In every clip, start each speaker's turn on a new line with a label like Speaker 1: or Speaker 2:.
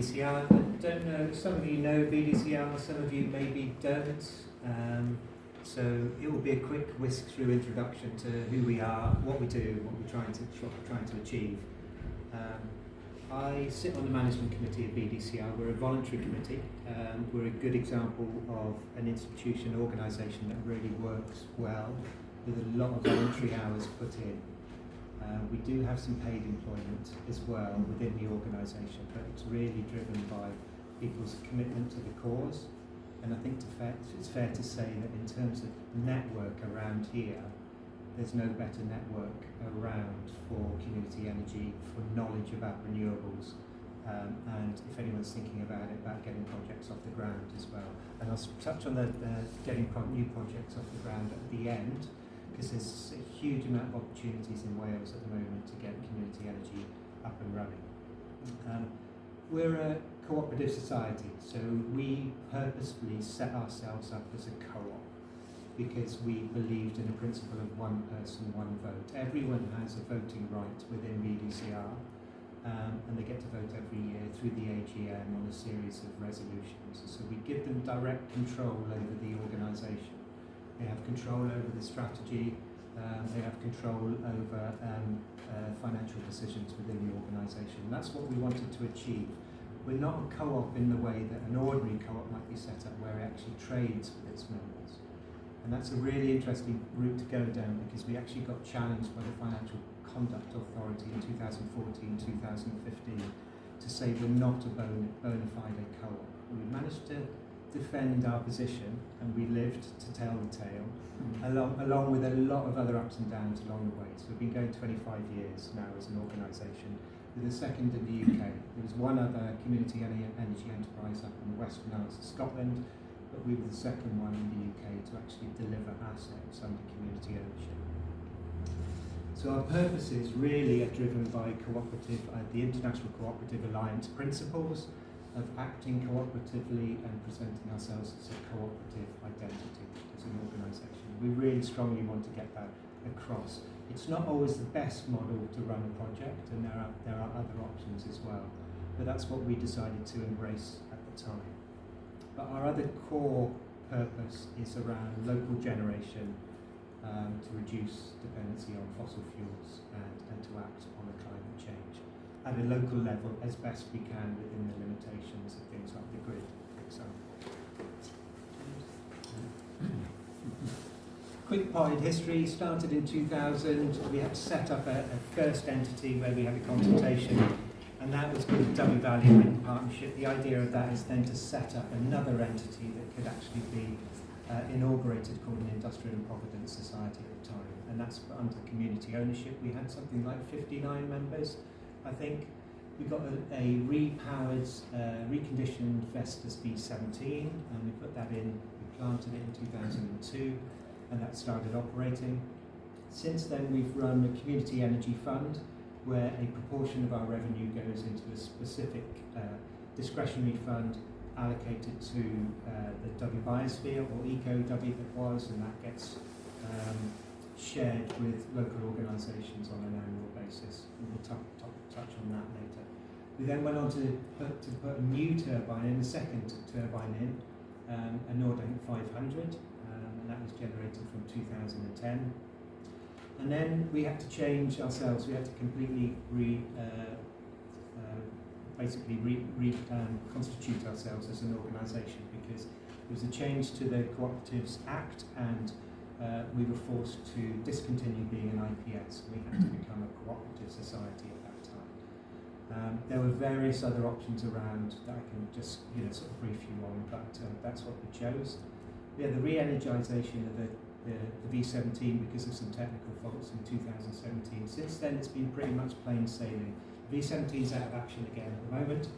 Speaker 1: BDCR. I don't know, some of you know BDCR, some of you maybe don't. So it will be a quick whisk-through introduction to who we are, what we do, what we're trying to achieve. I sit on the management committee of BDCR. We're a voluntary committee. We're a good example of an institution, organisation that really works well with a lot of voluntary hours put in. We do have some paid employment as well within the organisation, but it's really driven by people's commitment to the cause. And I think it's fair to say that in terms of network around here, there's no better network around for community energy, for knowledge about renewables, and if anyone's thinking about it, about getting projects off the ground as well. And I'll touch on the getting new projects off the ground at the end, because there's a huge amount of opportunities in Wales at the moment to get community energy up and running. We're a cooperative society, so we purposefully set ourselves up as a co-op because we believed in the principle of one person, one vote. Everyone has a voting right within BDCR, and they get to vote every year through the AGM on a series of resolutions. So we give them direct control over the organisation. They have control over the strategy, they have control over financial decisions within the organisation. That's what we wanted to achieve. We're not a co-op in the way that an ordinary co-op might be set up, where it actually trades with its members. And that's a really interesting route to go down, because we actually got challenged by the Financial Conduct Authority in 2014, 2015 to say we're not a bona fide co-op. We managed to defend our position, and we lived to tell the tale, along with a lot of other ups and downs along the way. So we've been going 25 years now as an organisation. We're the second in the UK. There was one other community energy enterprise up in the Western Isles of Scotland, but we were the second one in the UK to actually deliver assets under community ownership. So our purposes really are driven by the International Cooperative Alliance principles of acting cooperatively and presenting ourselves as a cooperative identity as an organisation. We really strongly want to get that across. It's not always the best model to run a project, and there are other options as well, but that's what we decided to embrace at the time. But our other core purpose is around local generation, to reduce dependency on fossil fuels and to act on the climate change at a local level as best we can within the limitations of things like the grid, for example. Quick potted history, started in 2000. We had to set up a first entity where we had a consultation, and that was called the Ddyfi Valley Wind Partnership. The idea of that is then to set up another entity that could actually be inaugurated, called an Industrial and Providence Society at the time, and that's under community ownership. We had something like 59 members, I think. We got a repowered, reconditioned Vestas V17, and we put that in, we planted it in 2002, and that started operating. Since then, we've run a community energy fund, where a proportion of our revenue goes into a specific discretionary fund allocated to the Ddyfi biosphere, or eco-Ddyfi that was, and that gets shared with local organisations on an annual basis. And we'll touch on that later. We then went on to put a new turbine in, a second turbine in, a Nordheim 500, and that was generated from 2010. And then we had to change ourselves. We had to completely constitute ourselves as an organisation, because there was a change to the Cooperatives Act, and we were forced to discontinue being an IPS. We had to become a cooperative society at that time. There were various other options around that I can just sort of brief you on, but that's what we chose. We had the re-energisation of the V17 because of some technical faults in 2017. Since then, it's been pretty much plain sailing. V17 is out of action again at the moment,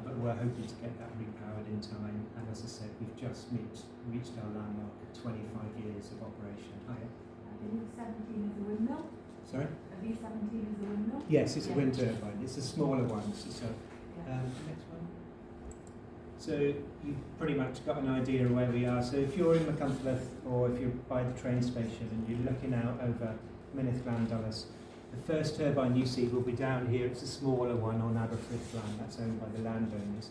Speaker 1: but we're hoping to get that repowered in time. And as I said, we've just reached our landmark of 25 years of operation. Hiya.
Speaker 2: The V17 is a windmill?
Speaker 1: Sorry?
Speaker 2: A V17 is a windmill?
Speaker 1: Yes, it's a wind turbine. It's a smaller one. So, next one. So you've pretty much got an idea of where we are. So if you're in Machynlleth, or if you're by the train station and you're looking out over Mynydd Glandulus, The first turbine you see will be down here. It's a smaller one on Aberfrith land. That's owned by the landowners.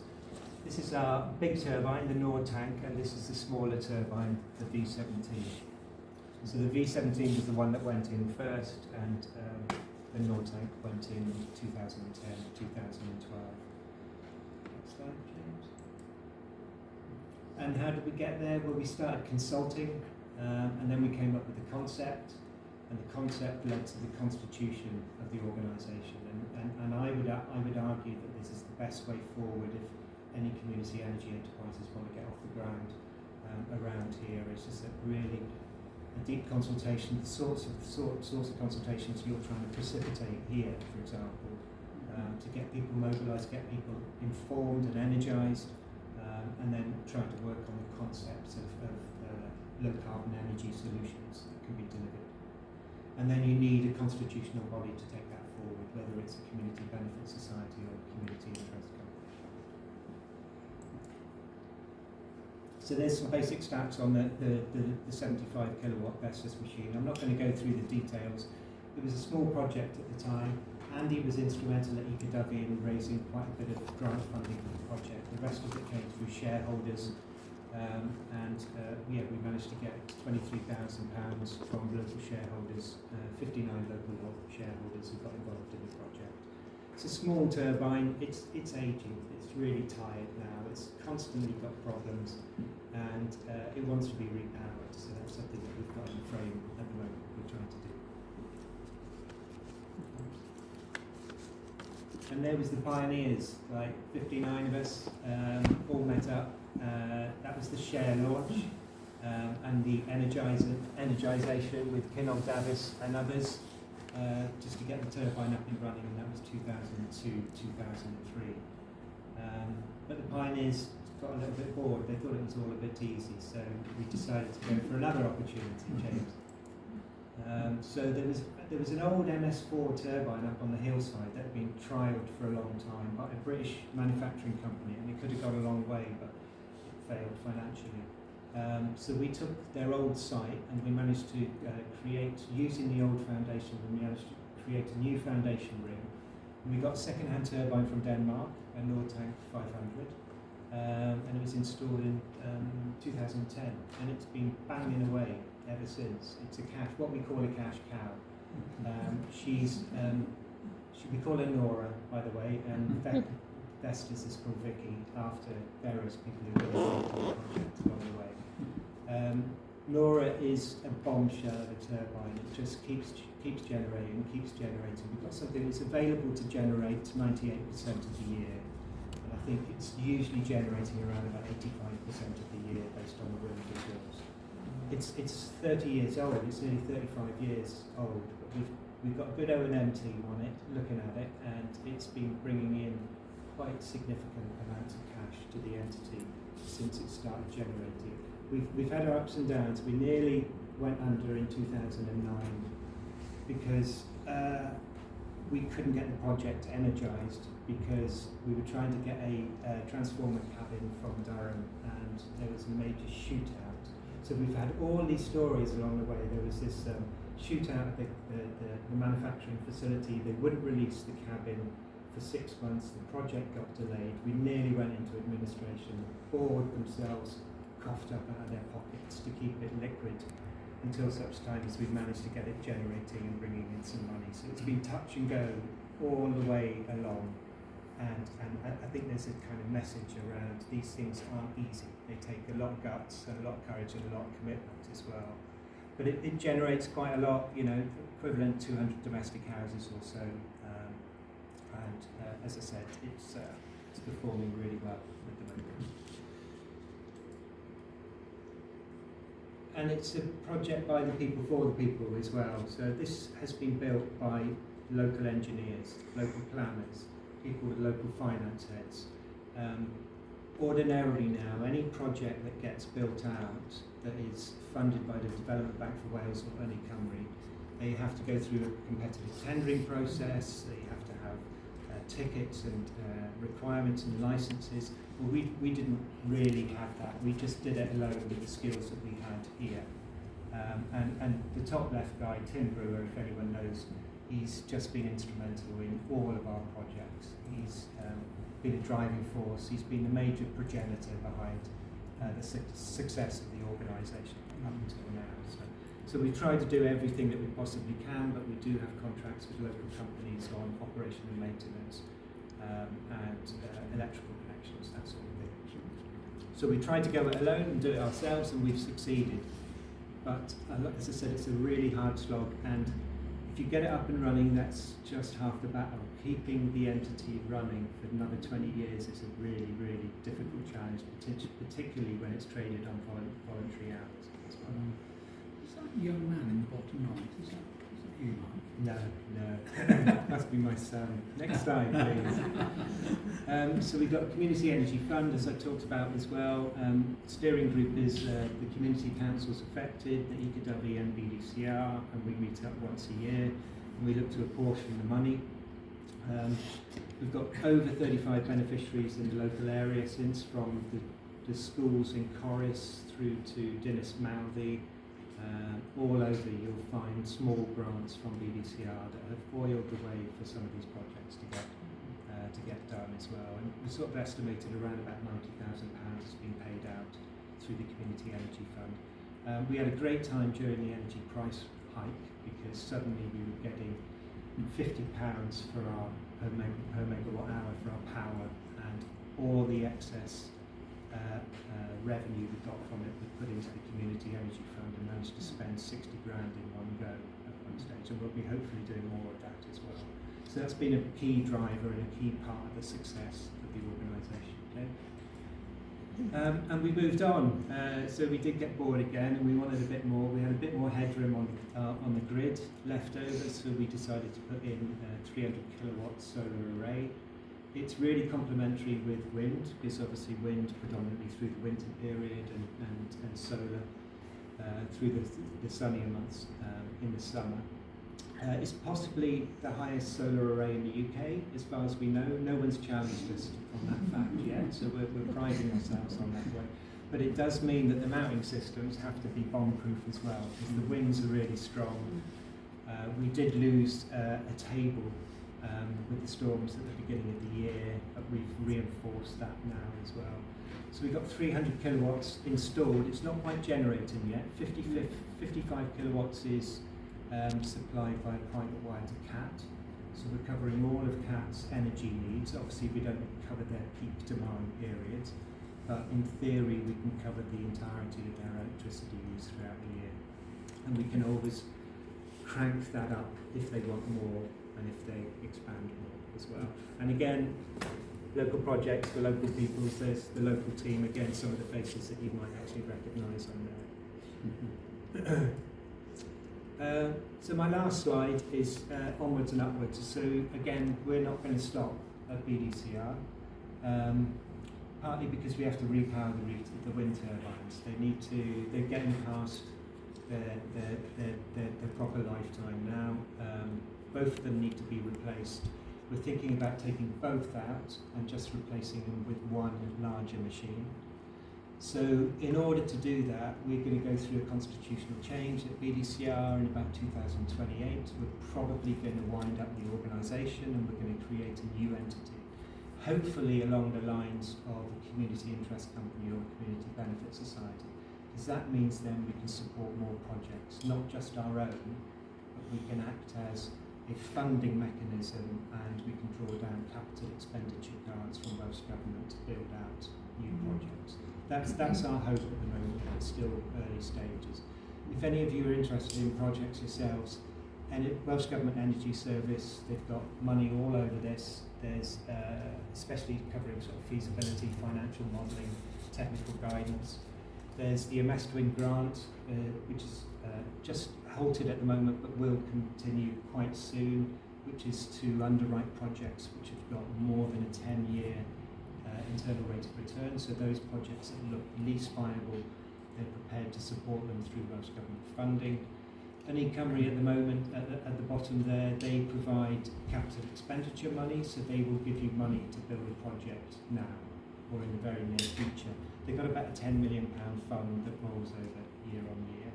Speaker 1: This is our big turbine, the Nord tank, and this is the smaller turbine, the V17. So the V17 was the one that went in first, and the Nord tank went in 2010, 2012. Next slide, James. And how did we get there? Well, we started consulting, and then we came up with the concept, and the concept led to the constitution of the organisation. And I would argue that this is the best way forward if any community energy enterprises want to get off the ground around here. It's just a really deep consultation, the sorts of consultations you're trying to precipitate here, for example, to get people mobilised, get people informed and energised, and then try to work on the concepts of low carbon energy solutions that can be delivered. And then you need a constitutional body to take that forward, whether it's a community benefit society or a community interest company. So there's some basic stats on the 75 kilowatt Vestas machine. I'm not going to go through the details. It was a small project at the time. Andy was instrumental at Ddyfi in raising quite a bit of grant funding for the project. The rest of it came through shareholders, we managed to get £23,000 from local shareholders, 59 local shareholders who got involved in the project. It's a small turbine. It's aging. It's really tired now. It's constantly got problems, and it wants to be repowered. So that's something that we've got in the frame at the moment. We're trying to do. And there was the pioneers, like 59 of us, all met up. That was the share launch, and the energisation with Cymunedol Davis and others, just to get the turbine up and running, and that was 2002, 2003. But the pioneers got a little bit bored. They thought it was all a bit easy, so we decided to go for another opportunity, James. So there was an old MS4 turbine up on the hillside that had been trialled for a long time by a British manufacturing company, and it could have gone a long way, but it failed financially. So we took their old site and we managed to create, using the old foundation, we managed to create a new foundation ring. And we got a second-hand turbine from Denmark, a Nord tank 500, and it was installed in 2010, and it's been banging away ever since. It's a cash, what we call a cash cow. We call her Nora, by the way, and Vestas is called Vicky, after various people who have been involved in the project along the way. Nora is a bombshell of a turbine. It just keeps generating. We've got something that's available to generate 98% of the year, and I think it's usually generating around about 85% of the year based on the wind visuals. It's 30 years old. It's nearly 35 years old, but we've got a good O&M team on it, looking at it, and it's been bringing in quite significant amounts of cash to the entity since it started generating. We've had our ups and downs. We nearly went under in 2009 because we couldn't get the project energised because we were trying to get a transformer cabin from Durham, and there was a major shootout. So we've had all these stories along the way. There was this shootout at the manufacturing facility. They wouldn't release the cabin for 6 months. The project got delayed. We nearly went into administration. The board themselves coughed up out of their pockets to keep it liquid until such time as we managed to get it generating and bringing in some money. So it's been touch and go all the way along. And I think there's a kind of message around these things aren't easy. They take a lot of guts and a lot of courage and a lot of commitment as well. But it generates quite a lot, equivalent to 200 domestic houses or so. As I said, it's performing really well at the moment. And it's a project by the people for the people as well. So this has been built by local engineers, local planners, people with local finance heads. Ordinarily now, any project that gets built out that is funded by the Development Bank for Wales or Ynni Cymru, they have to go through a competitive tendering process. They have to have tickets and requirements and licenses. Well, we didn't really have that. We just did it alone with the skills that we had here. And the top left guy, Tim Brewer, if anyone knows, he's just been instrumental in all of our projects. He's been a driving force. He's been the major progenitor behind the success of the organisation up until now. So we try to do everything that we possibly can, but we do have contracts with local companies on operation and maintenance and electrical connections, that sort of thing. So we tried to go it alone and do it ourselves, and we've succeeded. But as I said, it's a really hard slog, and if you get it up and running, that's just half the battle. Keeping the entity running for another 20 years is a really, really difficult challenge, particularly when it's traded on voluntary hours as well.
Speaker 3: Is that young man in the bottom right? Is that you, Mike?
Speaker 1: No, that must be my son. Next slide, please. So we've got a community energy fund, as I talked about as well. Steering group is the community councils affected, the Ynni and BDCR, and we meet up once a year and we look to apportion the money. We've got over 35 beneficiaries in the local area, since from the schools in Corris through to Dinas Mouthy. All over you'll find small grants from BDCR that have oiled the way for some of these projects to get done as well. And we sort of estimated around about £90,000 has been paid out through the Community Energy Fund. We had a great time during the energy price hike, because suddenly we were getting £50 for our per megawatt hour for our power, and all the excess revenue we got from it we put into the Community Energy Fund, and managed to spend 60 grand in one go at one stage, and we'll be hopefully doing more of that as well. So that's been a key driver and a key part of the success of the organisation. Okay? And we moved on, so we did get bored again, and we wanted a bit more. We had a bit more headroom on the grid left over, so we decided to put in a 300 kilowatt solar array. It's really complementary with wind, because obviously wind predominantly through the winter period, and solar through the sunnier months in the summer. It's possibly the highest solar array in the UK, as far as we know. No one's challenged us on that fact yet, so we're priding ourselves on that way. But it does mean that the mounting systems have to be bomb-proof as well, because the winds are really strong. We did lose a table with the storms at the beginning of the year, but we've reinforced that now as well. So we've got 300 kilowatts installed. It's not quite generating yet. 55 kilowatts is supplied by a private wire to CAT. So we're covering all of CAT's energy needs. Obviously we don't cover their peak demand periods, but in theory we can cover the entirety of their electricity use throughout the year. And we can always crank that up if they want more, and if they expand more as well. And again, local projects for local people, there's the local team, again, some of the faces that you might actually recognise on there. So my last slide is onwards and upwards. So again, we're not going to stop at BDCR, partly because we have to repower the wind turbines. They're getting past their proper lifetime now. Both of them need to be replaced. We're thinking about taking both out and just replacing them with one larger machine. So in order to do that, we're going to go through a constitutional change at BDCR in about 2028. We're probably going to wind up the organisation, and we're going to create a new entity, hopefully along the lines of a community interest company or a community benefit society, because that means then we can support more projects, not just our own, but we can act as a funding mechanism, and we can draw down capital expenditure grants from Welsh Government to build out new projects. That's our hope at the moment, but it's still early stages. If any of you are interested in projects yourselves, and Welsh Government Energy Service, they've got money all over this. There's especially covering sort of feasibility, financial modelling, technical guidance. There's the Ymestwyn grant, which is just halted at the moment, but will continue quite soon, which is to underwrite projects which have got more than a 10-year internal rate of return. So those projects that look least viable, they're prepared to support them through Welsh Government funding. And in Cymru at the moment, at the bottom there, they provide capital expenditure money, so they will give you money to build a project now or in the very near future. They've got about a £10 million fund that rolls over year on year.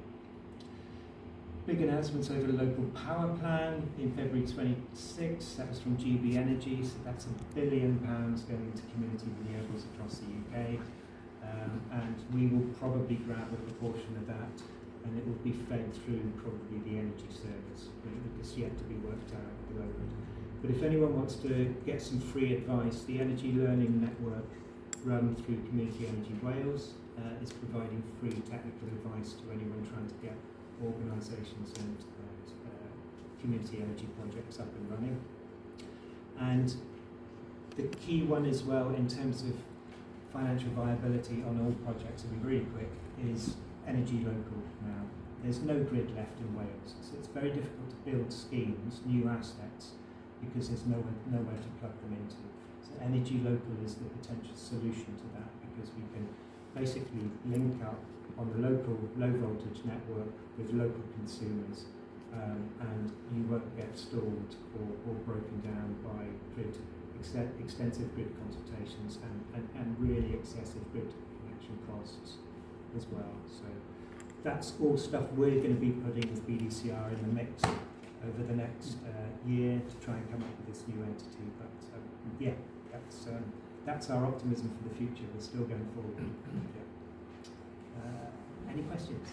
Speaker 1: big announcements over the local power plan in February 26. That was from GB Energy, so that's £1 billion going into community renewables across the UK. And we will probably grab a proportion of that, and it will be fed through probably the energy service, but it's yet to be worked out at the moment. But if anyone wants to get some free advice, the Energy Learning Network, run through Community Energy Wales, is providing free technical advice to anyone trying to get organisations and community energy projects up and running. And the key one as well in terms of financial viability on all projects, to be really quick, is energy local now. There's no grid left in Wales, so it's very difficult to build schemes, new assets, because there's nowhere to plug them into. So energy local is the potential solution to that, because we can basically link up on the local low voltage network with local consumers, and you won't get stalled or broken down by extensive grid consultations and really excessive grid connection costs as well. So that's all stuff we're going to be putting with BDCR in the mix over the next year to try and come up with this new entity. But yeah, that's our optimism for the future. We're still going forward. Yeah. Any questions?